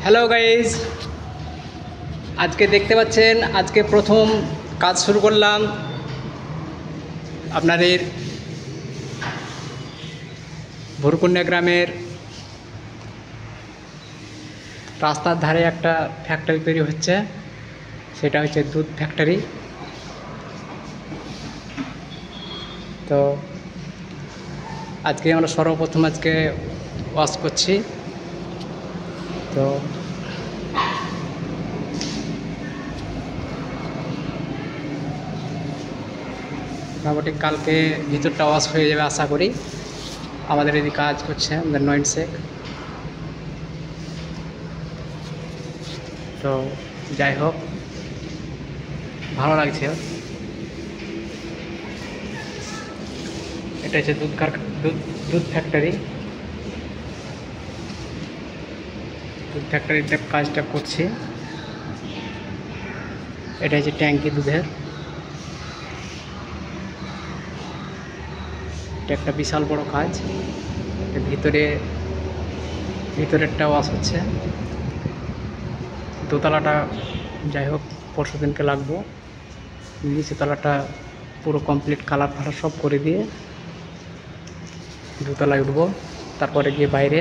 Hello guys, আজকে দেখতে পাচ্ছেন আজকে প্রথম কাজ শুরু করলাম আপনাদের ভুরকুন্ডা গ্রামের রাস্তার ধারে একটা ফ্যাক্টরি তৈরি হচ্ছে, সেটা হচ্ছে দুধ ফ্যাক্টরি। তো আজকে আমরা সর্বপ্রথম ওয়াশ করছি। তো মোটামুটি কালকে ভিতরটা ওয়াশ হয়ে যাবে আশা করি। আমাদের এদিকে কাজ করছে আমাদের নয়ন শেখ। তো যাই হোক, ভালো লাগছে। এটা হচ্ছে দুধ ফ্যাক্টরি। দুধ ফ্যাক্টরিতে কাজটা করছি। এটা হচ্ছে ট্যাঙ্কি দুধের। এটা একটা বিশাল বড় কাজ। ভিতরেরটা ওয়াশ হচ্ছে। দোতলাটা যাই হোক পরশু দিনকে লাগবো। নিচেতলাটা পুরো কমপ্লিট কালার ফালার সব করে দিয়ে দোতলায় উঠবো, তারপরে গিয়ে বাইরে